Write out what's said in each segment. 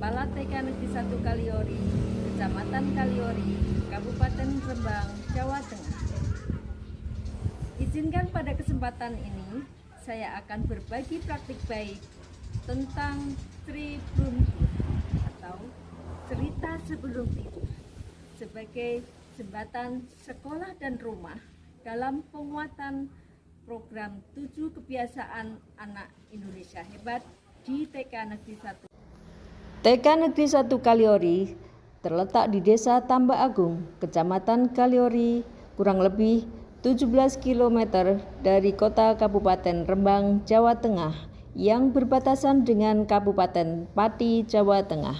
Kepala TK Negeri 1 Kaliori, Kecamatan Kaliori, Kabupaten Rembang, Jawa Tengah. Izinkan pada kesempatan ini saya akan berbagi praktik baik tentang Sebelum atau cerita sebelum tidur sebagai jembatan sekolah dan rumah dalam penguatan program 7 kebiasaan anak Indonesia hebat di TK Negeri 1. TK Negeri 1 Kaliori terletak di Desa Tambak Agung, Kecamatan Kaliori, kurang lebih 17 km dari kota Kabupaten Rembang, Jawa Tengah, yang berbatasan dengan Kabupaten Pati, Jawa Tengah.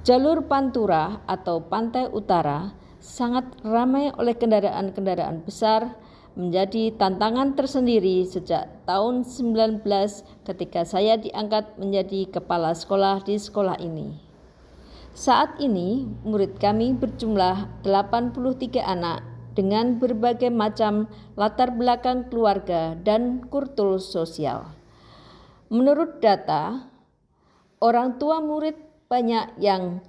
Jalur Pantura atau Pantai Utara sangat ramai oleh kendaraan-kendaraan besar, menjadi tantangan tersendiri sejak tahun 19 ketika saya diangkat menjadi kepala sekolah di sekolah ini. Saat ini murid kami berjumlah 83 anak dengan berbagai macam latar belakang keluarga dan kultur sosial. Menurut data, orang tua murid banyak yang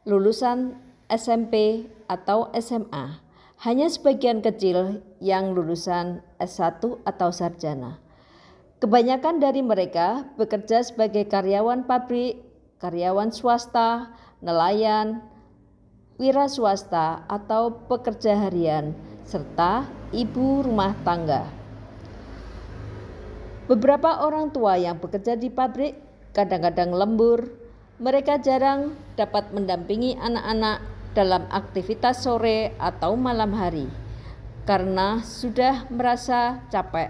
lulusan SMP atau SMA, hanya sebagian kecil yang lulusan S1 atau sarjana. Kebanyakan dari mereka bekerja sebagai karyawan pabrik, karyawan swasta, nelayan, wira swasta atau pekerja harian, serta ibu rumah tangga. Beberapa orang tua yang bekerja di pabrik kadang-kadang lembur. Mereka jarang dapat mendampingi anak-anak dalam aktivitas sore atau malam hari karena sudah merasa capek.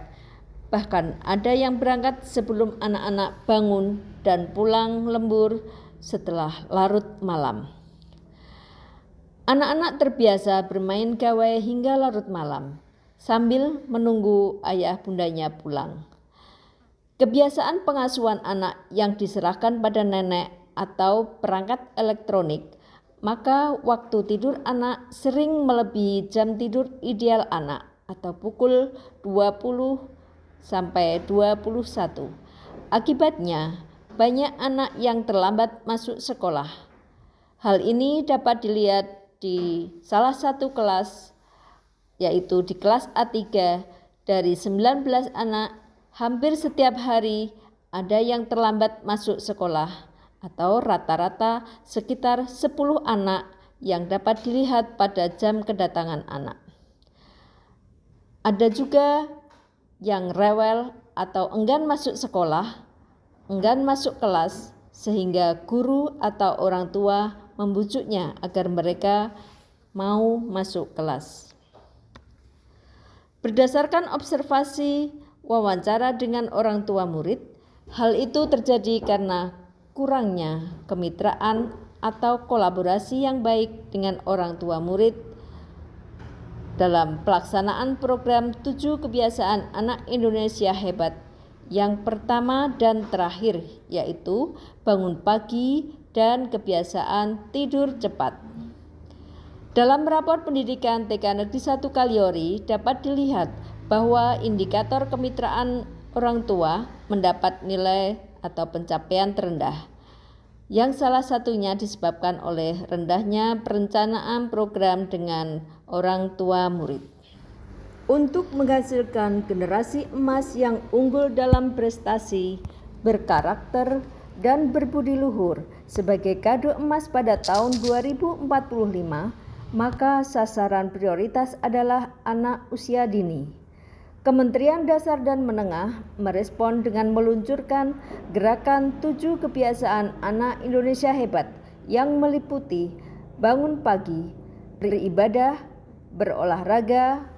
Bahkan ada yang berangkat sebelum anak-anak bangun dan pulang lembur setelah larut malam. Anak-anak terbiasa bermain gawai hingga larut malam sambil menunggu ayah bundanya pulang. Kebiasaan pengasuhan anak yang diserahkan pada nenek atau perangkat elektronik, maka waktu tidur anak sering melebihi jam tidur ideal anak atau pukul 20 sampai 21. Akibatnya, banyak anak yang terlambat masuk sekolah. Hal ini dapat dilihat di salah satu kelas, yaitu di kelas A3, dari 19 anak, hampir setiap hari ada yang terlambat masuk sekolah, atau rata-rata sekitar 10 anak yang dapat dilihat pada jam kedatangan anak. Ada juga yang rewel atau enggan masuk sekolah, enggan masuk kelas, sehingga guru atau orang tua membujuknya agar mereka mau masuk kelas. Berdasarkan observasi wawancara dengan orang tua murid, hal itu terjadi karena kurangnya kemitraan atau kolaborasi yang baik dengan orang tua murid dalam pelaksanaan program 7 kebiasaan anak Indonesia hebat yang pertama dan terakhir, yaitu bangun pagi dan kebiasaan tidur cepat. Dalam rapor pendidikan TK Negeri 1 Kaliori dapat dilihat bahwa indikator kemitraan orang tua mendapat nilai atau pencapaian terendah, yang salah satunya disebabkan oleh rendahnya perencanaan program dengan orang tua murid. Untuk menghasilkan generasi emas yang unggul dalam prestasi, berkarakter, dan berbudi luhur sebagai kado emas pada tahun 2045, maka sasaran prioritas adalah anak usia dini. Kementerian Dasar dan Menengah merespon dengan meluncurkan gerakan 7 kebiasaan anak Indonesia hebat yang meliputi bangun pagi, beribadah, berolahraga,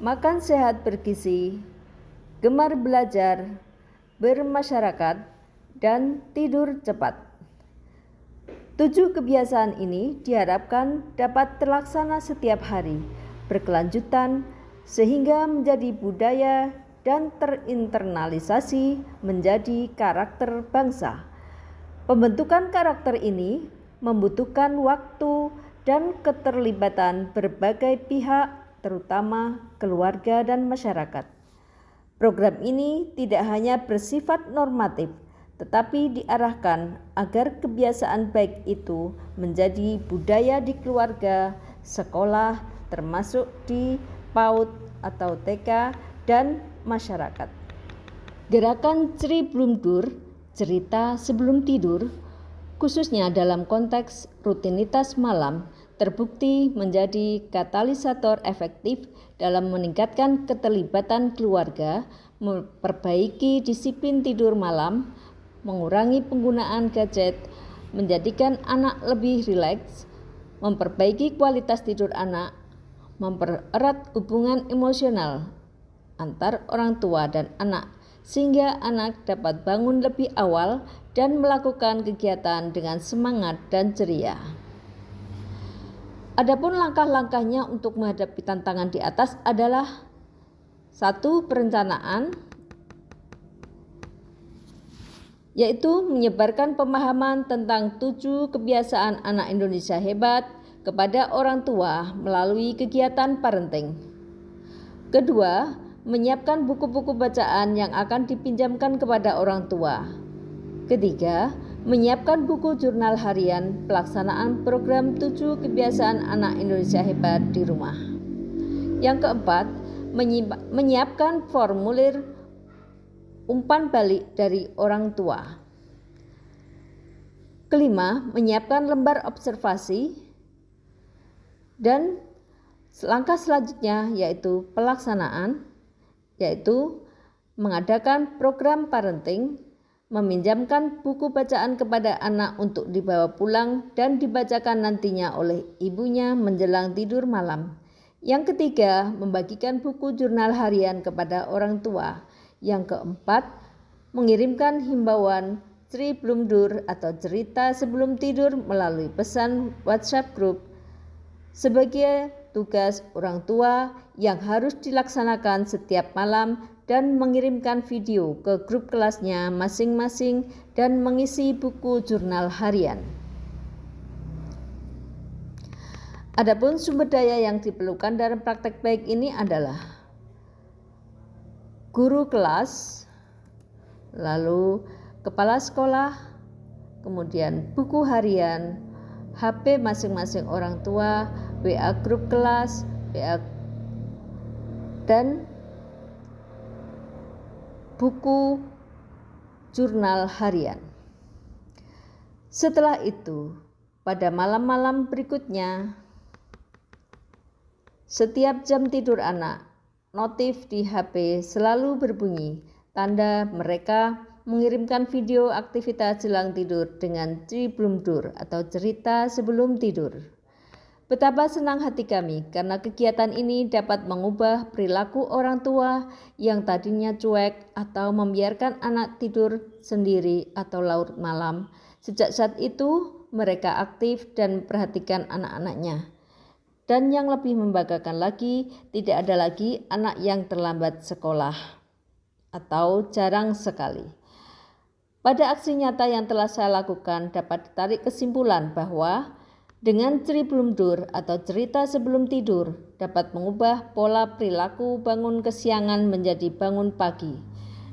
makan sehat bergizi, gemar belajar, bermasyarakat, dan tidur cepat. 7 kebiasaan ini diharapkan dapat terlaksana setiap hari, berkelanjutan, sehingga menjadi budaya dan terinternalisasi menjadi karakter bangsa. Pembentukan karakter ini membutuhkan waktu dan keterlibatan berbagai pihak, terutama keluarga dan masyarakat. Program ini tidak hanya bersifat normatif, tetapi diarahkan agar kebiasaan baik itu menjadi budaya di keluarga, sekolah, termasuk di PAUD atau TK, dan masyarakat. Gerakan Cri Blumdur, cerita sebelum tidur, khususnya dalam konteks rutinitas malam, terbukti menjadi katalisator efektif dalam meningkatkan keterlibatan keluarga, memperbaiki disiplin tidur malam, mengurangi penggunaan gadget, menjadikan anak lebih rileks, memperbaiki kualitas tidur anak, mempererat hubungan emosional antar orang tua dan anak, sehingga anak dapat bangun lebih awal dan melakukan kegiatan dengan semangat dan ceria. Adapun langkah-langkahnya untuk menghadapi tantangan di atas adalah: 1. Perencanaan, yaitu menyebarkan pemahaman tentang 7 kebiasaan anak Indonesia hebat kepada orang tua melalui kegiatan parenting. 2. Menyiapkan buku-buku bacaan yang akan dipinjamkan kepada orang tua. 3. Menyiapkan buku jurnal harian pelaksanaan program 7 kebiasaan anak Indonesia hebat di rumah. Yang keempat, menyiapkan formulir umpan balik dari orang tua. 5. Menyiapkan lembar observasi. Dan langkah selanjutnya yaitu pelaksanaan, yaitu mengadakan program parenting, meminjamkan buku bacaan kepada anak untuk dibawa pulang dan dibacakan nantinya oleh ibunya menjelang tidur malam. Yang ketiga, membagikan buku jurnal harian kepada orang tua. Yang keempat, mengirimkan himbauan Cri Blumdur atau cerita sebelum tidur melalui pesan WhatsApp group sebagai tugas orang tua yang harus dilaksanakan setiap malam, dan mengirimkan video ke grup kelasnya masing-masing dan mengisi buku jurnal harian. Adapun sumber daya yang diperlukan dalam praktek baik ini adalah guru kelas, lalu kepala sekolah, kemudian buku harian, HP masing-masing orang tua, WA grup kelas, dan buku jurnal harian. Setelah itu, pada malam-malam berikutnya, setiap jam tidur anak, notif di HP selalu berbunyi, tanda mereka mengirimkan video aktivitas jelang tidur dengan Cri Blumdur atau cerita sebelum tidur. Betapa senang hati kami karena kegiatan ini dapat mengubah perilaku orang tua yang tadinya cuek atau membiarkan anak tidur sendiri atau larut malam. Sejak saat itu mereka aktif dan memperhatikan anak-anaknya. Dan yang lebih membanggakan lagi, tidak ada lagi anak yang terlambat sekolah atau jarang sekali. Pada aksi nyata yang telah saya lakukan dapat ditarik kesimpulan bahwa dengan Cri Blumdur atau cerita sebelum tidur dapat mengubah pola perilaku bangun kesiangan menjadi bangun pagi.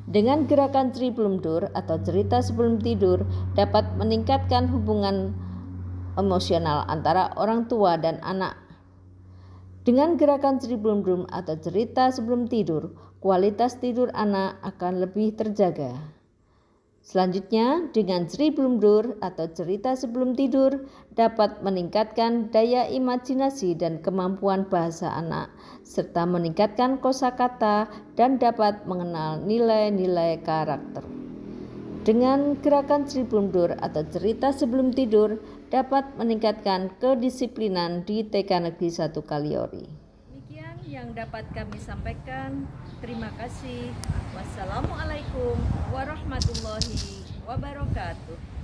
Dengan gerakan Cri Blumdur atau cerita sebelum tidur dapat meningkatkan hubungan emosional antara orang tua dan anak. Dengan gerakan Cri Blumdur atau cerita sebelum tidur, kualitas tidur anak akan lebih terjaga. Selanjutnya, dengan Cri Blumdur atau cerita sebelum tidur dapat meningkatkan daya imajinasi dan kemampuan bahasa anak, serta meningkatkan kosakata dan dapat mengenal nilai-nilai karakter. Dengan gerakan Cri Blumdur atau cerita sebelum tidur dapat meningkatkan kedisiplinan di TK Negeri 1 Kaliori. Demikian yang dapat kami sampaikan. Terima kasih. Wassalamualaikum warahmatullahi wabarakatuh.